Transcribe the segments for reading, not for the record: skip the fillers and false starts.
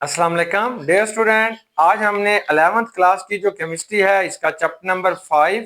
अस्सलाम वालेकुम dear student. आज हमने 11th क्लास की जो केमिस्ट्री है इसका chapter number 5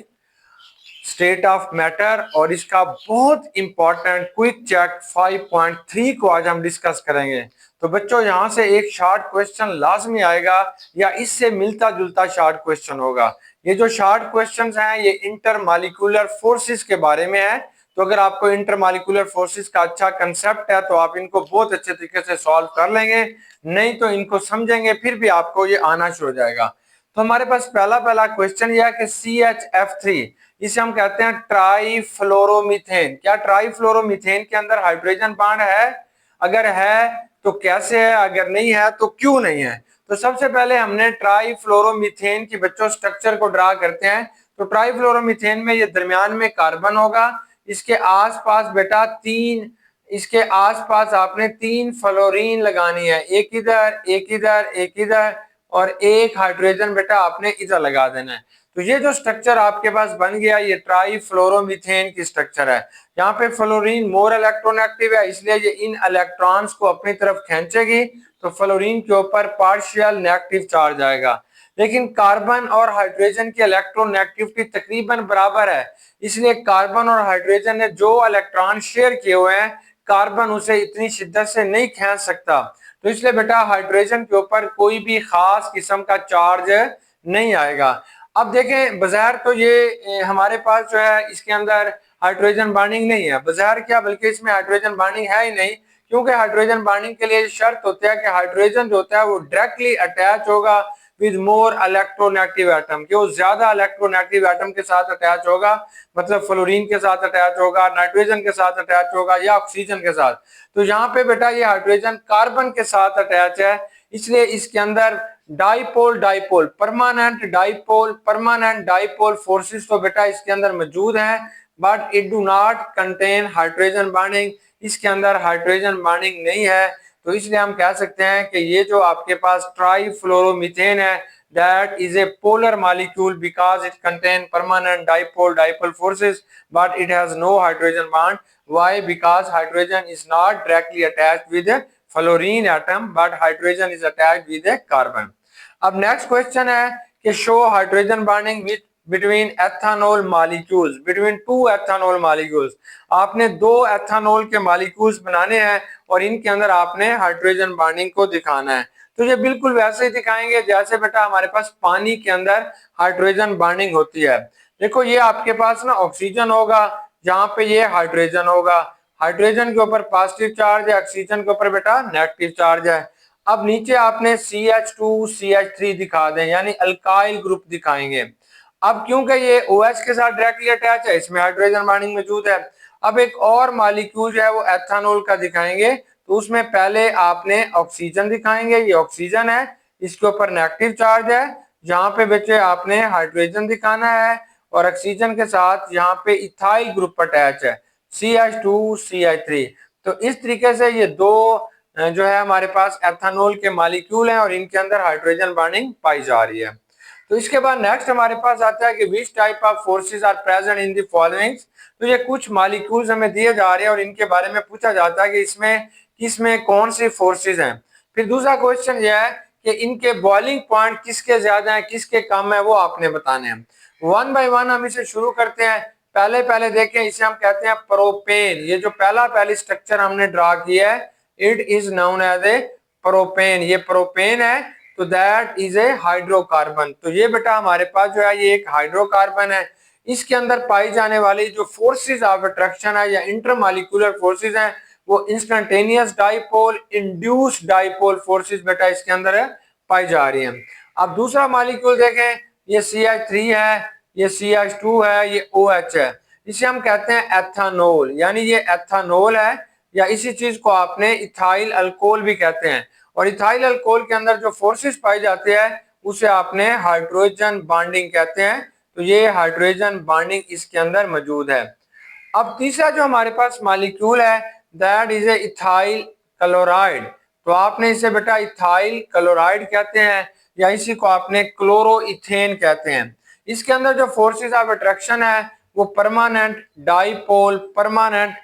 state of matter और इसका बहुत इंपॉर्टेंट क्विक चेक 5.3 को आज हम डिस्कस करेंगे। तो बच्चों यहाँ से एक शॉर्ट क्वेश्चन लाजमी आएगा या इससे मिलता जुलता शॉर्ट क्वेश्चन होगा। ये जो शॉर्ट क्वेश्चंस हैं ये इंटरमॉलिक्यूलर फोर्सेस के बारे में है। तो अगर आपको इंटरमॉलिक्यूलर फोर्सेस का अच्छा कंसेप्ट है तो आप इनको बहुत अच्छे तरीके से सॉल्व कर लेंगे, नहीं तो इनको समझेंगे फिर भी आपको ये आना शुरू हो जाएगा। तो हमारे पास पहला पहला क्वेश्चन यह है कि CHF3, इसे हम कहते हैं ट्राईफ्लोरोमीथेन। क्या ट्राईफ्लोरोमीथेन के अंदर हाइड्रोजन बॉन्ड है? अगर है तो कैसे है, अगर नहीं है तो क्यों नहीं है? तो सबसे पहले हमने ट्राईफ्लोरोमीथेन की बच्चों स्ट्रक्चर को ड्रा करते हैं। तो ट्राईफ्लोरोमीथेन में ये दरमियान में कार्बन होगा, इसके आसपास बेटा तीन, इसके आसपास आपने तीन फ्लोरीन लगानी है, एक इधर एक इधर एक इधर और एक हाइड्रोजन बेटा आपने इधर लगा देना है। तो ये जो स्ट्रक्चर आपके पास बन गया ये ट्राईफ्लोरोमीथेन की स्ट्रक्चर है। यहाँ पे फ्लोरीन मोर इलेक्ट्रोनेगेटिव है इसलिए ये इन इलेक्ट्रॉन्स को अपनी तरफ खींचेगी, तो फ्लोरीन के ऊपर पार्शियल नेगेटिव चार्ज आएगा। लेकिन कार्बन और हाइड्रोजन की इलेक्ट्रोनेगेटिविटी तकरीबन बराबर है, इसलिए कार्बन और हाइड्रोजन ने जो इलेक्ट्रॉन शेयर किए हुए हैं कार्बन उसे इतनी शिद्दत से नहीं खींच सकता। तो इसलिए बेटा हाइड्रोजन के ऊपर कोई भी खास किस्म का चार्ज नहीं आएगा। अब देखें बज़ाहिर तो ये हमारे पास जो है इसके अंदर हाइड्रोजन बॉन्डिंग नहीं है, बज़ाहिर क्या बल्कि इसमें हाइड्रोजन बॉन्डिंग है ही नहीं, क्योंकि हाइड्रोजन बॉन्डिंग के लिए शर्त होता है कि हाइड्रोजन जो होता है वो डायरेक्टली अटैच होगा विद मोर इलेक्ट्रोनेगेटिव एटम, कि वो ज्यादा इलेक्ट्रोनेगेटिव एटम के साथ अटैच होगा, मतलब फ्लोरीन के साथ अटैच होगा, नाइट्रोजन के साथ अटैच होगा या ऑक्सीजन के साथ। तो यहाँ पे बेटा ये हाइड्रोजन कार्बन के साथ अटैच है, इसलिए इसके अंदर dipole dipole permanent dipole forces तो बेटा इसके अंदर मौजूद हैं, but it do not contain hydrogen bonding, इसके अंदर हाइड्रोजन बॉन्डिंग नहीं है। तो इसलिए हम कह सकते हैं कि ये जो आपके पास ट्राईफ्लोरोमीथेन है that is a polar molecule because it contain permanent dipole forces but it has no hydrogen bond. Why? Because hydrogen is not directly attached with a fluorine atom but hydrogen is attached with a carbon. अब next question है कि show hydrogen bonding width between ethanol molecules, between two ethanol molecules. आपने दो ethanol के molecules बनाने हैं और इनके अंदर आपने हाइड्रोजन बॉन्डिंग को दिखाना है। तो ये बिल्कुल वैसे ही दिखाएंगे जैसे बेटा हमारे पास पानी के अंदर हाइड्रोजन बॉन्डिंग होती है। देखो ये आपके पास ना ऑक्सीजन होगा, जहां पे ये हाइड्रोजन होगा, हाइड्रोजन के ऊपर पॉजिटिव चार्ज है, ऑक्सीजन के ऊपर बेटा नेगेटिव चार्ज है। अब नीचे आपने CH2 CH3 दिखा दें, यानी अल्काइल ग्रुप दिखाएंगे। अब क्योंकि ये OH के साथ डायरेक्टली अटैच है इसमें हाइड्रोजन बॉन्डिंग मौजूद है। अब एक और मॉलिक्यूल जो है वो एथानॉल का दिखाएंगे, तो उसमें पहले आपने ऑक्सीजन दिखाएंगे, ये ऑक्सीजन है, इसके ऊपर नेगेटिव चार्ज है, जहां पे बच्चे आपने हाइड्रोजन दिखाना है और ऑक्सीजन के साथ यहाँ पे इथाइल ग्रुप अटैच है CH2 CH3। तो इस तरीके से ये दो जो है हमारे पास एथानॉल के मॉलिक्यूल हैं और इनके अंदर हाइड्रोजन बॉन्डिंग पाई जा रही है। तो इसके बाद नेक्स्ट हमारे पास आता है कि which type of forces are present in the following. तो ये कुछ मॉलिक्यूल्स हमें दिए जा रहे हैं और इनके बारे में पूछा जाता है कि इसमें किसमें कौन सी फोर्सेस हैं। फिर दूसरा क्वेश्चन यह है कि इनके बॉइलिंग पॉइंट किसके ज्यादा है किसके कम है, वो आपने बताने हैं। वन बाय वन हम इसे शुरू करते हैं। पहले पहले देखें, इसे हम कहते हैं प्रोपेन। ये जो पहली स्ट्रक्चर हमने ड्रा किया है it is known as a propane, ये प्रोपेन है, तो दैट इज ए हाइड्रोकार्बन। तो ये बेटा हमारे पास जो है ये एक हाइड्रोकार्बन है। इसके अंदर पाई जाने वाली जो फोर्सेस ऑफ अट्रैक्शन है या इंटरमॉलिक्यूलर फोर्सेस हैं वो instantaneous dipole, induced dipole forces बेटा इसके अंदर है पाई जा रही हैं। अब दूसरा मॉलिक्यूल देखें, ये CH3 है, ये CH2 है, ये OH है, इसे हम कहते हैं एथानॉल, यानी ये एथानॉल है या इसी चीज को आपने इथाइल अल्कोहल भी कहते हैं। और इथाइल अल्कोहल के अंदर जो फोर्सेस पाई जाते हैं उसे आपने हाइड्रोजन बॉन्डिंग कहते हैं। तो ये हाइड्रोजन बॉन्डिंग इसके अंदर मौजूद है। अब तीसरा जो हमारे पास मॉलिक्यूल है that is a ethyl chloride. तो आपने इसे बेटा इथाइल क्लोराइड कहते हैं या इसी को आपने क्लोरोइथेन कहते हैं। इसके अंदर जो फोर्सेस ऑफ अट्रैक्शन है वो परमानेंट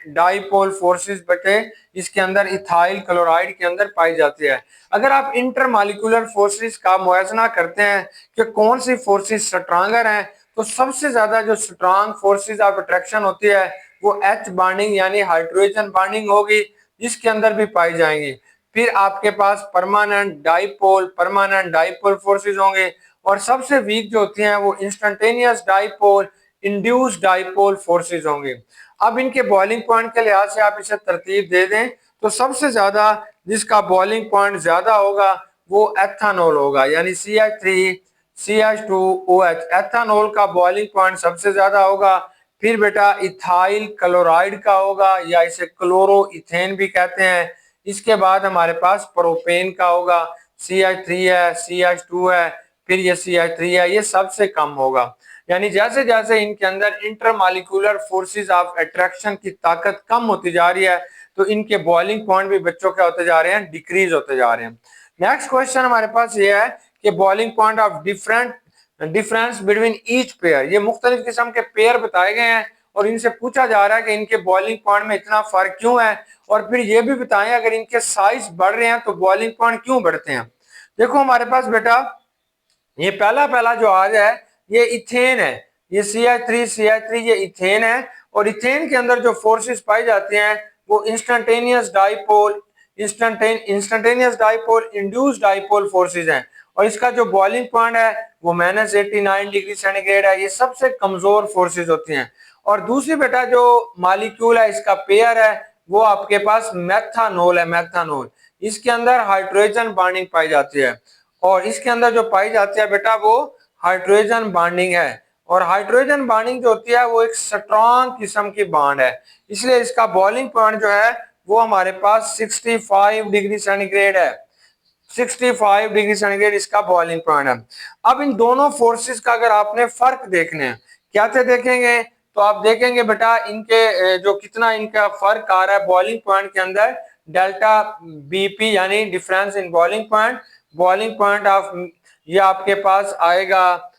डाइपोल फोर्सेस बटे इसके अंदर इथाइल क्लोराइड के अंदर पाई जाती है। अगर आप इंटरमॉलिक्यूलर फोर्सेस का मुआयना करते हैं कि कौन सी फोर्सेस स्ट्रांगर हैं, तो सबसे ज्यादा जो स्ट्रांग फोर्सेस ऑफ अट्रैक्शन होती है वो एच बॉन्डिंग यानी हाइड्रोजन बॉन्डिंग होगी, जिसके अंदर भी पाई जाएंगी। फिर आपके पास परमानेंट डाइपोल फोर्सेस होंगे, और सबसे वीक जो होती हैं वो instantaneous dipole induced dipole forces होंगे। अब इनके बॉइलिंग पॉइंट के लिहाज से आप इसे तरतीब दे दें तो सबसे ज्यादा जिसका बॉइलिंग पॉइंट ज्यादा होगा वो एथानॉल होगा, यानी CH3CH2OH एथानॉल का बॉइलिंग पॉइंट सबसे ज्यादा होगा। फिर बेटा इथाइल क्लोराइड का होगा, या इसे क्लोरो इथेन भी कहते हैं। इसके बाद हमारे पास प्रोपेन का होगा, CH3 है, CH2 है, फिर ये CH3 है, ये सबसे कम होगा। यानी जैसे जैसे इनके अंदर इंटरमॉलिक्यूलर फोर्सेस ऑफ अट्रैक्शन की ताकत कम होती जा रही है, तो इनके बॉइलिंग पॉइंट भी बच्चों क्या होते जा रहे हैं, डिक्रीज होते जा रहे हैं। नेक्स्ट क्वेश्चन हमारे पास ये है कि boiling point of difference between each pair, ये मुख्तलिफ किस्म के पेयर बताए गए हैं और इनसे पूछा जा रहा है कि इनके बॉइलिंग पॉइंट में इतना फर्क क्यों है, और फिर ये भी बताएं अगर इनके साइज बढ़ रहे हैं तो बॉइलिंग पॉइंट क्यों बढ़ते हैं। देखो हमारे पास बेटा ये पहला पहला जो आ रहा है ये इथेन है, ये CH3 ये इथेन है, और इथेन के अंदर जो फोर्सेस पाई जाती हैं वो instantaneous dipole induced dipole forces हैं, और इसका जो बॉइलिंग पॉइंट है वो -89 डिग्री सेंटीग्रेड है। ये सबसे कमजोर फोर्सेस होती हैं। और दूसरी बेटा जो मालिक्यूल है इसका पेयर है वो आपके पास मेथानॉल है, मेथानॉल। इसके अंदर हाइड्रोजन बॉन्डिंग पाई जाती है, और इसके अंदर जो पाई जाती है बेटा वो हाइड्रोजन बॉन्डिंग है, और हाइड्रोजन बॉन्डिंग जो होती है वो एक स्ट्रॉन्ग किस्म की बॉन्ड है, इसलिए इसका बॉइलिंग पॉइंट जो है वो हमारे पास 65 डिग्री सेंटीग्रेड है। 65 डिग्री सेंटीग्रेड इसका बॉइलिंग पॉइंट है। अब इन दोनों फोर्सेस का अगर आपने फर्क देखने हैं, क्या से देखेंगे, तो आप देखेंगे बेटा इनके जो कितना इनका फर्क आ रहा है बॉइलिंग पॉइंट के अंदर, डेल्टा BP यानी difference in boiling point of, ये आपके पास आएगा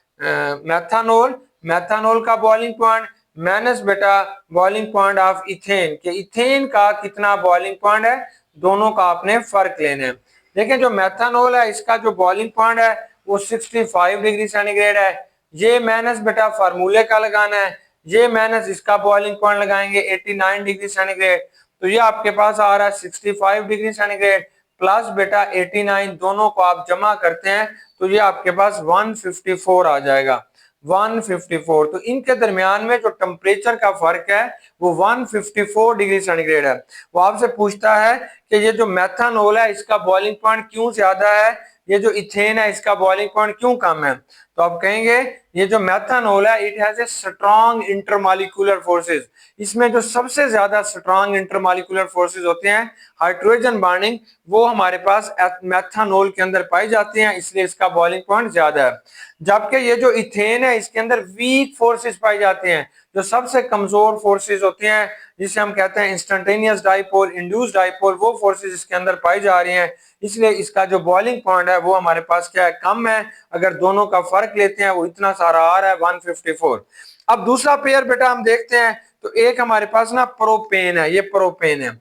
मेथानॉल, मेथानॉल का बॉइलिंग पॉइंट माइनस बेटा बॉइलिंग पॉइंट ऑफ इथेन, के इथेन का कितना बॉइलिंग पॉइंट है, दोनों का आपने फर्क लेना है। देखिए जो मेथानॉल है इसका जो बॉइलिंग पॉइंट है वो 65 डिग्री सेंटीग्रेड है, ये माइनस बेटा फार्मूले का लगाना है, ये माइनस इसका बॉइलिंग पॉइंट लगाएंगे 89 डिग्री सेंटीग्रेड, तो ये आपके पास आ रहा है 65 डिग्री सेंटीग्रेड प्लस बेटा 89, दोनों को आप जमा करते हैं तो ये आपके पास 154 आ जाएगा, 154। तो इनके दरमियान में जो टेम्परेचर का फर्क है वो 154 डिग्री सेंटीग्रेड है। वो आपसे पूछता है कि ये जो मेथानॉल है इसका बॉइलिंग पॉइंट क्यों ज्यादा है, ये जो इथेन है इसका बॉइलिंग पॉइंट क्यों कम है, तो आप कहेंगे ये जो मेथानॉल है it has a strong intermolecular forces, इसमें जो सबसे ज्यादा स्ट्रॉन्ग इंटरमॉलिक्यूलर फोर्सेस होते हैं हाइड्रोजन बॉन्डिंग, वो हमारे पास मेथानॉल के अंदर पाई जाती हैं, इसलिए इसका बॉइलिंग पॉइंट ज्यादा है। जबकि ये जो इथेन है इसके अंदर वीक फोर्सेस पाई जाती हैं, जो सबसे कमजोर फोर्सेस होती हैं जिसे हम कहते हैं इंस्टेंटेनियस डाइपोल इंड्यूस्ड डाइपोल, वो फोर्सेस इसके अंदर पाई जा रही हैं, इसलिए इसका जो बॉइलिंग पॉइंट है वो हमारे पास क्या है, कम है। अगर दोनों का फर्क लेते हैं वो इतना सारा आ रहा है 154। अब दूसरा पेयर बेटा हम देखते हैं, तो एक हमारे पास ना प्रोपेन है, ये प्रोपेन है,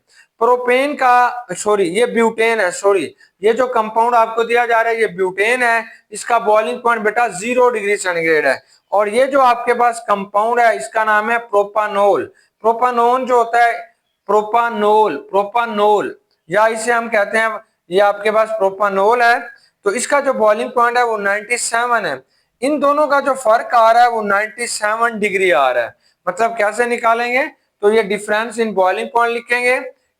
प्रोपेन का सॉरी ये ब्यूटेन है, सॉरी ये जो कंपाउंड आपको दिया जा रहा है ये ब्यूटेन है, इसका बॉइलिंग पॉइंट बेटा 0 डिग्री सेंटीग्रेड है, और ये जो आपके पास कंपाउंड है इसका नाम है प्रोपानोल। प्रोपानोन जो होता है प्रोपानोल या इसे हम कहते हैं, ये आपके पास प्रोपानोल है, तो इसका जो बॉइलिंग पॉइंट है वो 97 है। इन दोनों का जो फर्क आ रहा है वो 97 डिग्री आ रहा है। मतलब कैसे निकालेंगे, तो ये डिफरेंस इन बॉइलिंग पॉइंट लिखेंगे,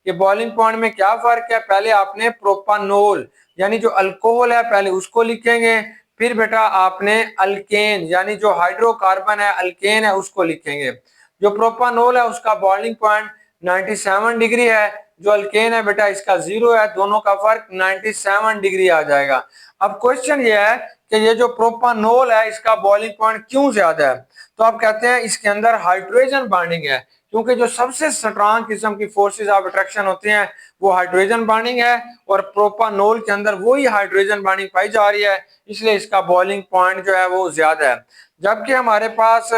ये बॉइलिंग पॉइंट में क्या फर्क है, पहले आपने प्रोपानोल यानी जो अल्कोहल है पहले उसको लिखेंगे, फिर बेटा आपने अल्केन यानी जो हाइड्रोकार्बन है अल्केन है उसको लिखेंगे। जो प्रोपानोल है उसका बॉइलिंग पॉइंट 97 डिग्री है, जो अल्केन है बेटा इसका 0 है, दोनों का फर्क 97 डिग्री आ जाएगा। अब क्वेश्चन ये है कि ये जो प्रोपानोल है इसका बॉइलिंग पॉइंट क्यों ज्यादा है, तो आप कहते हैं इसके अंदर हाइड्रोजन बॉन्डिंग है, क्योंकि जो सबसे स्ट्रॉन्ग किस्म की फोर्सेस ऑफ अट्रैक्शन होती हैं वो हाइड्रोजन बॉन्डिंग है, और प्रोपानोल के अंदर वही हाइड्रोजन बॉन्डिंग पाई जा रही है, इसलिए इसका बॉइलिंग पॉइंट जो है वो ज्यादा है। जबकि हमारे पास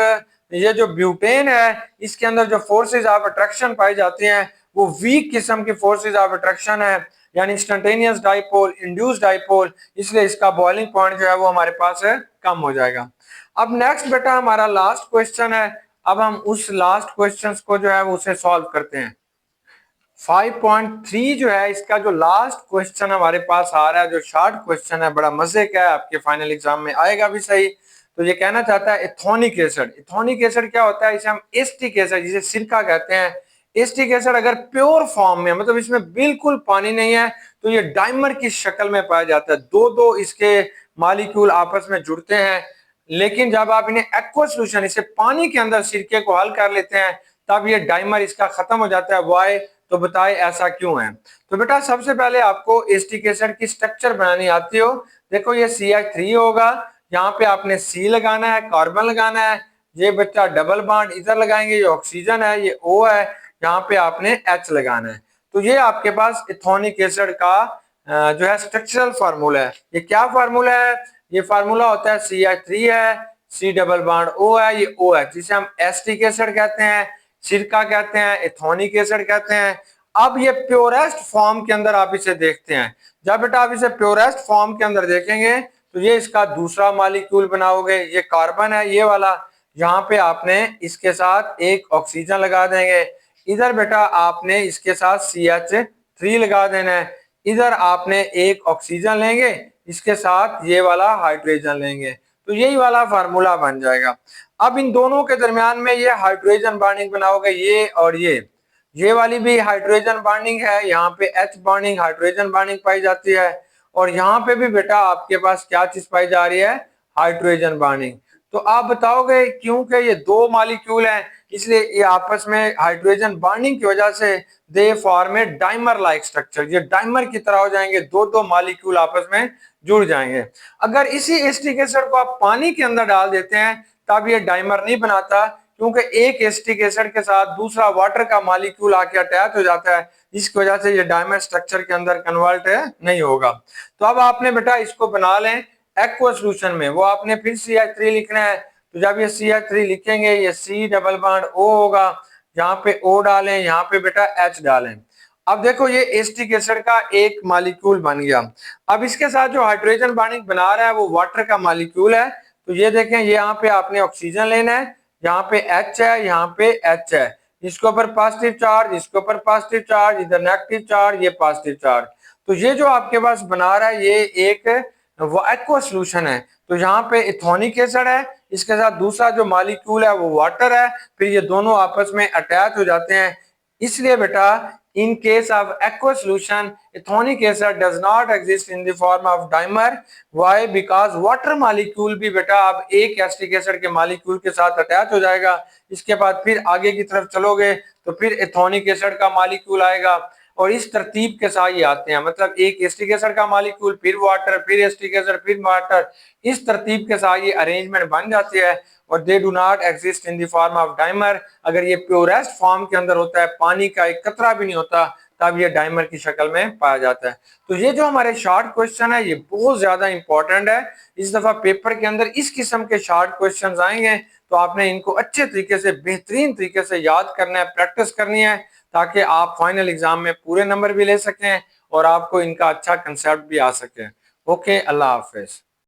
ये जो ब्यूटेन है इसके अंदर जो फोर्सेज ऑफ अट्रैक्शन पाई जाती हैं वो वीक किस्म की फोर्सेज ऑफ अट्रैक्शन है, यानी इंस्टेंटेनियस डाइपोल, इंड्यूस्ड डाइपोल, इसलिए इसका बॉइलिंग पॉइंट जो है वो हमारे पास है कम हो जाएगा। अब नेक्स्ट बेटा हमारा लास्ट क्वेश्चन है। अब हम उस लास्ट क्वेश्चन को जो है उसे सॉल्व करते हैं। 5.3 जो है इसका जो लास्ट क्वेश्चन हमारे पास आ रहा है, जो शॉर्ट क्वेश्चन है, बड़ा मजे का है, आपके फाइनल एग्जाम में आएगा भी सही। तो ये कहना चाहता है इथोनिक एसिड। इथोनिक एसिड क्या होता है? इसे हम एस्टिक एसिड, जिसे सिरका कहते हैं, एस्टिक एसिड अगर प्योर फॉर्म में, मतलब इसमें बिल्कुल पानी नहीं है, तो ये डाइमर की शक्ल में पाया जाता है। दो दो इसके मॉलिक्यूल आपस में जुड़ते हैं, लेकिन जब आप इन्हें एक्वा सोल्यूशन, इसे पानी के अंदर सिरके को हल कर लेते हैं, तब ये डाइमर इसका खत्म हो जाता है। वाई? तो बताए ऐसा क्यों है? तो बेटा सबसे पहले आपको एस्टिक एसिड की स्ट्रक्चर बनानी आती हो। देखो ये CH3 होगा, यहाँ पे आपने C लगाना है, कार्बन लगाना है, ये बच्चा डबल बॉन्ड इधर लगाएंगे, ये ऑक्सीजन है, ये O है, यहाँ पे आपने H लगाना है। तो ये आपके पास इथोनिक एसिड का जो है स्ट्रक्चरल फार्मूला है। ये क्या फार्मूला है? ये फार्मूला होता है CH3 है, C डबल बॉन्ड O है, ये OH, जिसे हम एस्टिक एसिड कहते हैं, सिरका कहते हैं, इथोनिक एसिड कहते हैं। अब ये प्योरेस्ट फॉर्म के अंदर आप इसे देखते हैं। जब बेटा आप इसे प्योरेस्ट फॉर्म के अंदर देखेंगे तो ये इसका दूसरा मॉलिक्यूल बनाओगे, ये कार्बन है ये वाला, यहाँ पे आपने इसके साथ एक ऑक्सीजन लगा देंगे, इधर बेटा आपने इसके साथ CH3 लगा देना है, इधर आपने एक ऑक्सीजन लेंगे, इसके साथ ये वाला हाइड्रोजन लेंगे, तो यही वाला फार्मूला बन जाएगा। अब इन दोनों के दरमियान में ये हाइड्रोजन बॉन्डिंग बनाओगे, ये और ये वाली भी हाइड्रोजन बॉन्डिंग है, यहाँ पे H बॉन्डिंग, हाइड्रोजन बॉन्डिंग पाई जाती है, और यहाँ पे भी बेटा आपके पास क्या चीज पाई जा रही है? Hydrogen bonding. तो आप बताओगे क्योंकि ये दो मॉलिक्यूल हैं, इसलिए ये आपस में हाइड्रोजन बॉन्डिंग की वजह से they form A dimer like structure, ये डाइमर की तरह हो जाएंगे, दो दो मॉलिक्यूल आपस में जुड़ जाएंगे। अगर इसी एस्टिक एसिड को आप पानी के अंदर डाल देते हैं तब ये डाइमर नहीं बनाता, क्योंकि एक एस्टिक एसिड के साथ दूसरा वाटर का मॉलिक्यूल आके अटैच हो जाता है, जिसकी वजह से ये डायमंड स्ट्रक्चर के अंदर कन्वर्ट नहीं होगा। तो अब आपने बेटा इसको बना लें एक्वा सॉल्यूशन में, वो आपने फिर CH3 लिखना है। तो जब ये CH3 लिखेंगे, ये C डबल बॉन्ड O होगा, यहाँ पे O डालें, यहाँ पे बेटा H डालें। अब देखो ये एस्टिक एसिड का एक मॉलिक्यूल बन गया। अब इसके साथ जो हाइड्रोजन बॉन्डिंग बना रहा है वो वाटर का मॉलिक्यूल है। तो ये देखें, ये यहाँ पे आपने ऑक्सीजन लेना है, यहाँ पे H है, यहाँ पे H है, इसके ऊपर पॉजिटिव चार्ज, इसके ऊपर पॉजिटिव चार्ज, इधर नेगेटिव चार्ज, ये पॉजिटिव चार्ज। तो ये जो आपके पास बना रहा है ये एक एक्वा सॉल्यूशन है। तो यहाँ पे इथोनिक एसिड है, इसके साथ दूसरा जो मॉलिक्यूल है वो वाटर है, फिर ये दोनों आपस में अटैच हो जाते हैं। इसलिए बेटा in case of aqueous solution ethonic acid does not exist in the form of dimer। why? because water molecule भी बेटा अब एक एस्टिक एसिड के मॉलिक्यूल के साथ अटैच हो जाएगा। इसके बाद फिर आगे की तरफ चलोगे तो फिर एथोनिक एसिड का मॉलिक्यूल आएगा, और इस तरतीब के साथ ये आते हैं, मतलब एक एस्टिक एसिड का मॉलिक्यूल, फिर वाटर, फिर एस्टिक एसिड, फिर वाटर, इस तरतीब के साथ ये अरेंजमेंट बन जाती है। और they do not exist in the form of dimer. अगर ये प्योरेस्ट फॉर्म के अंदर होता है, पानी का एक कतरा भी नहीं होता, तब ये डाइमर की शक्ल में पाया जाता है। तो ये जो हमारे शॉर्ट क्वेश्चन है ये बहुत ज्यादा इंपॉर्टेंट है। इस दफा पेपर के अंदर इस किस्म के शॉर्ट क्वेश्चंस आएंगे, तो आपने इनको अच्छे तरीके से, बेहतरीन तरीके से याद करना है, प्रैक्टिस करनी है, ताकि आप फाइनल एग्जाम में पूरे नंबर भी ले सकें और आपको इनका अच्छा कंसेप्ट भी आ सके। ओके, अल्लाह हाफिज।